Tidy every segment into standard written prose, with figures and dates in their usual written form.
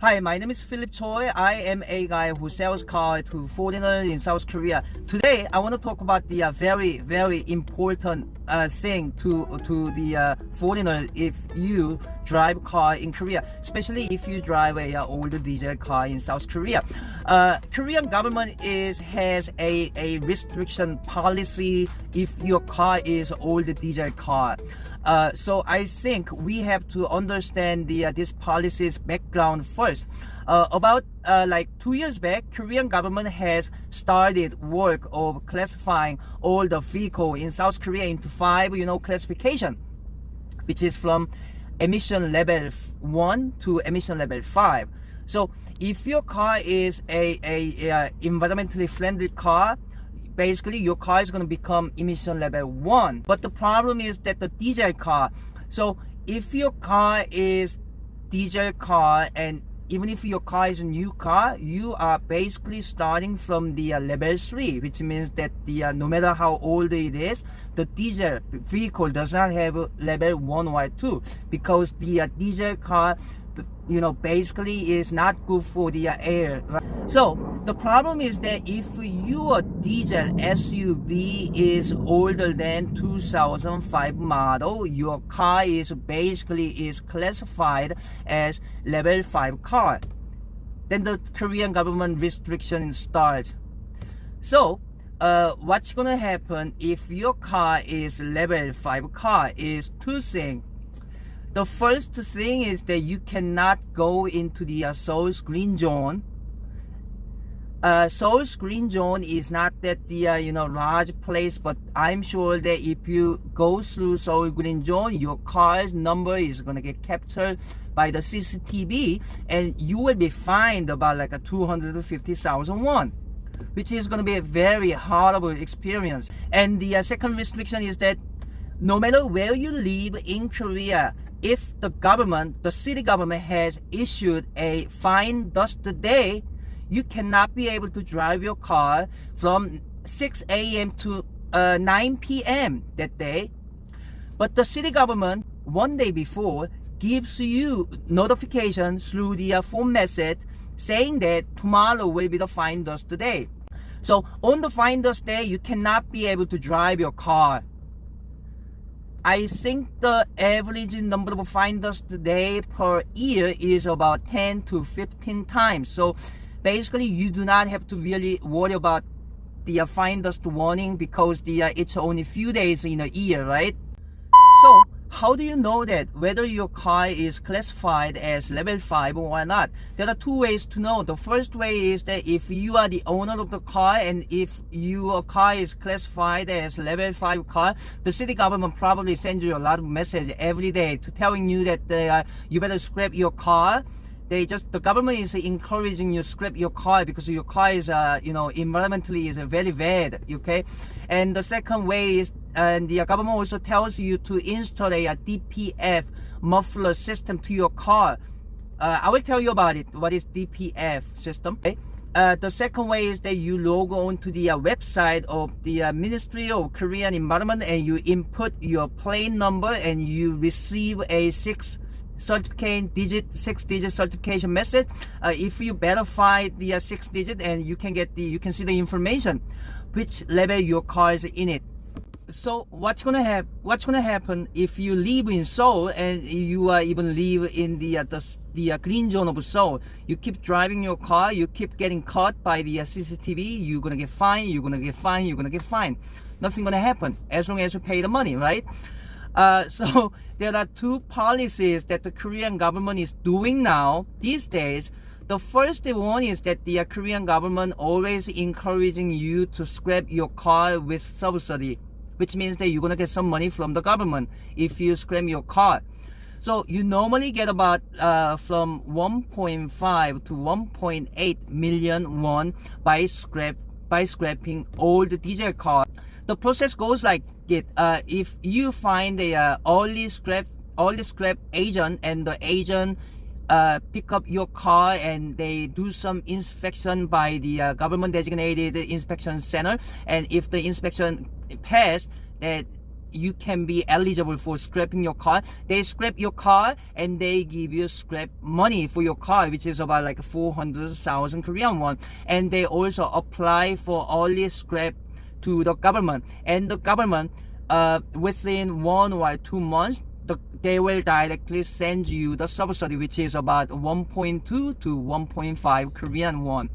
Hi, my name is Phillip Choi. I am a guy who sells cars to foreigners in South Korea. Today, I want to talk about the very important thing to the foreigner if you drive car in Korea, especially if you drive a older diesel car in South Korea. Korean government has a restriction policy if your car is older diesel car. So I think we have to understand this policy's background first. About like 2 years back, Korean government has started work of classifying all the vehicle in South Korea into 5, classification, which is from emission level 1 to emission level 5. So if your car is a environmentally friendly car, basically your car is going to become emission level 1. But the problem is that the diesel car, so if your car is diesel car, and even if your car is a new car, you are basically starting from the level 3, which means that no matter how old it is, the diesel vehicle does not have level 1 or 2, because the diesel car basically is not good for the air. So the problem is that if your diesel SUV is older than 2005 model, your car is classified as level 5 car. Then the Korean government restriction starts. So what's gonna happen if your car is level 5 car is 2 things. The first thing is that you cannot go into the Seoul's green zone. Seoul's green zone is not that large place, but I'm sure that if you go through Seoul green zone, your car's number is gonna get captured by the CCTV, and you will be fined about like 250,000 won, which is gonna be a very horrible experience. And the second restriction is that no matter where you live in Korea, if the city government has issued a fine dust day, you cannot be able to drive your car from 6 a.m. to 9 p.m. that day. But the city government, one day before, gives you notification through the phone message saying that tomorrow will be the fine dust day. So on the fine dust day, you cannot be able to drive your car. I think the average number of fine dust day per year is about 10 to 15 times. So basically you do not have to really worry about the fine dust warning, because it's only few days in a year, right? So how do you know that whether your car is classified as level 5 or not? There are 2 ways to know. The first way is that if you are the owner of the car, and if your car is classified as level 5 car, the city government probably sends you a lot of messages every day to telling you that you better scrap your car. The government is encouraging you to scrap your car because your car is environmentally is very bad, okay? And the second way is, and the government also tells you to install a DPF muffler system to your car. I will tell you about it, what is DPF system. Okay? The second way is that you log on to the website of the Ministry of Korean Environment, and you input your plane number, and you receive a 6-digit certification message. If you verify the 6-digit, and you can see the information which level your car is in it. So what's gonna happen if you live in Seoul, and you even live in the green zone of Seoul? You keep driving your car, you keep getting caught by the CCTV, you're gonna get fined, you're gonna get fined. Nothing gonna happen as long as you pay the money, right? So there are 2 policies that the Korean government is doing now these days. The first one is that the Korean government always encouraging you to scrap your car with subsidy, which means that you're gonna get some money from the government if you scrap your car. So you normally get about from 1.5 to 1.8 million won by scrapping old diesel car. The process goes like it. If you find a early scrap agent, and the agent pick up your car, and they do some inspection by the government designated inspection center, and if the inspection passed, that you can be eligible for scrapping your car. They scrap your car and they give you scrap money for your car, which is about like 400,000 Korean won. And they also apply for early scrap to the government. And the government, within 1 or 2 months, they will directly send you the subsidy, which is about 1.2 to 1.5 Korean won.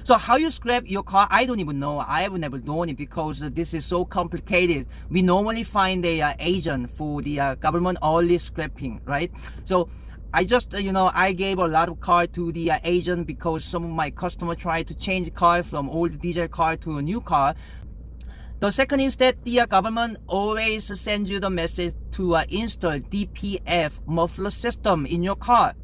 So how you scrap your car, I don't even know. I have never known it because this is so complicated. We normally find a agent for the government early scrapping, right? So I just, I gave a lot of car to the agent because some of my customers tried to change car from old diesel car to a new car. The second is that the government always sends you the message to install DPF muffler system in your car.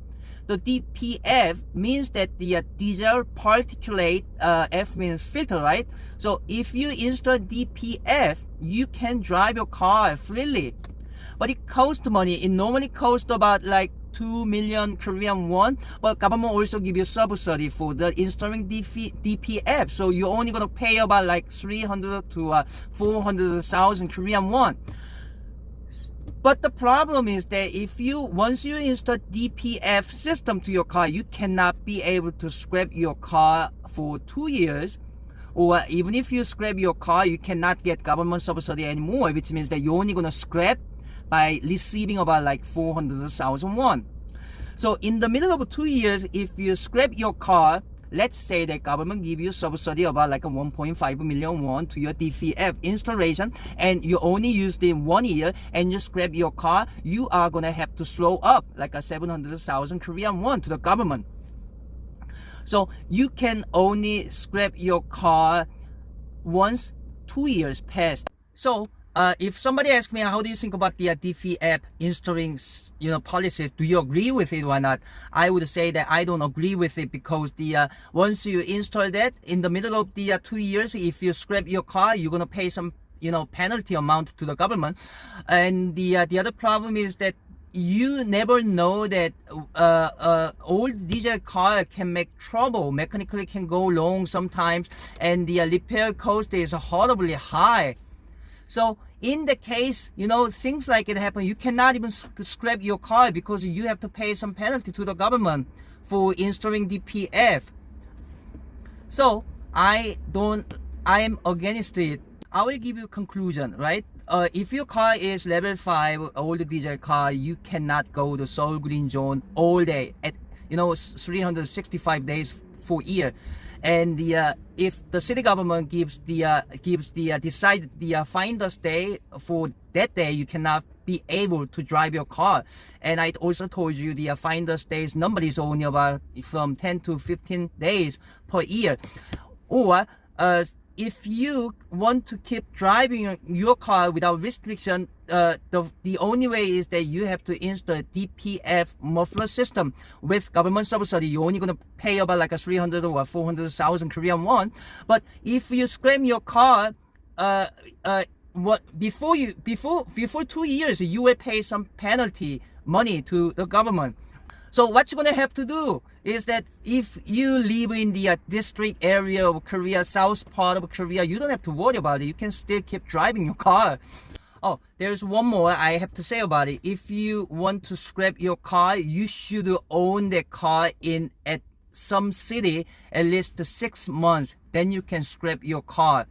The DPF means that the diesel particulate, F means filter, right? So if you install DPF, you can drive your car freely. But it costs money. It normally costs about like 2 million Korean won, but government also give you subsidy for the installing DPF. So you're only gonna pay about like 300 to 400,000 Korean won. But the problem is that once you install DPF system to your car, you cannot be able to scrap your car for 2 years. Or even if you scrap your car, you cannot get government subsidy anymore, which means that you're only gonna scrap by receiving about like 400,000 won. So in the middle of 2 years, if you scrap your car, let's say the government give you subsidy about like a 1.5 million won to your DPF installation, and you only used it in 1 year, and you scrap your car, you are gonna have to throw up like a 700,000 Korean won to the government. So you can only scrap your car once 2 years passed. So if somebody asks me, how do you think about the DPF installing, policies? Do you agree with it or not? I would say that I don't agree with it because once you install that, in the middle of the 2 years, if you scrap your car, you're gonna pay some, penalty amount to the government. And the other problem is that you never know that old diesel car can make trouble, mechanically can go wrong sometimes, and the repair cost is horribly high. So in the case, things like it happen, you cannot even scrap your car because you have to pay some penalty to the government for installing DPF. So I am against it. I will give you a conclusion, right? If your car is level 5 old diesel car, you cannot go to Seoul Green Zone all day at 365 days for a year. And if the city government gives decided finder's day for that day, you cannot be able to drive your car. And I also told you the finder's day's number is only about from 10 to 15 days per year. Or if you want to keep driving your car without restriction, the only way is that you have to install DPF muffler system with government subsidy. You're only going to pay about like a 300 or 400,000 Korean won. But if you scrap your car, before 2 years, you will pay some penalty money to the government. So what you're going to have to do is that if you live in the district area of Korea, south part of Korea, you don't have to worry about it. You can still keep driving your car. Oh, there's one more I have to say about it. If you want to scrap your car, you should own the car at some city at least 6 months. Then you can scrap your car.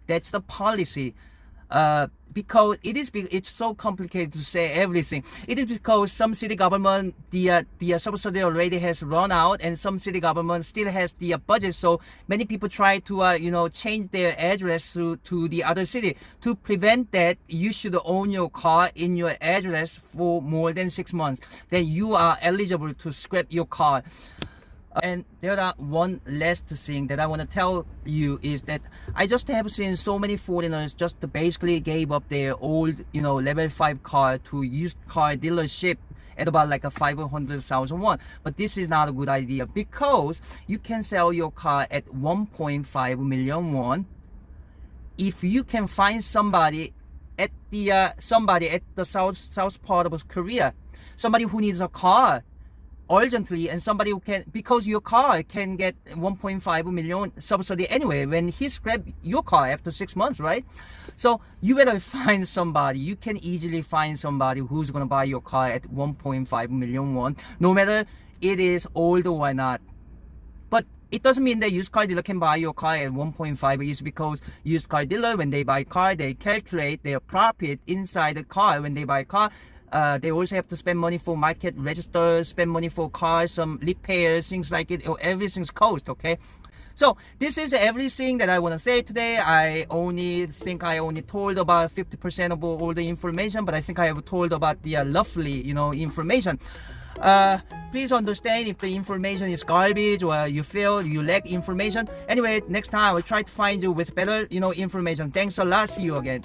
That's the policy. Because it's so complicated to say everything. It is because some city government, the subsidy already has run out, and some city government still has the budget. So many people try to change their address to the other city. To prevent that, you should own your car in your address for more than 6 months. Then you are eligible to scrap your car. And there are one last thing that I want to tell you is that I just have seen so many foreigners just basically gave up their old, level 5 car to used car dealership at about like a 500,000 won. But this is not a good idea because you can sell your car at 1.5 million won if you can find somebody at the south part of Korea, somebody who needs a car. urgently, and somebody who can, because your car can get 1.5 million subsidy anyway when he scrap your car after 6 months, right? So you better find somebody. You can easily find somebody who's gonna buy your car at 1.5 million won, no matter it is old or not. But it doesn't mean that used car dealer can buy your car at 1.5. It's because used car dealer, when they buy car, they calculate their profit inside the car. When they buy car, they also have to spend money for market register, spend money for cars, some repairs, things like it. Everything's cost, okay? So this is everything that I want to say today. I only told about 50% of all the information, but I think I have told about the roughly, information. Please understand if the information is garbage or you feel you lack information. Anyway, next time I will try to find you with better, information. Thanks a lot. See you again.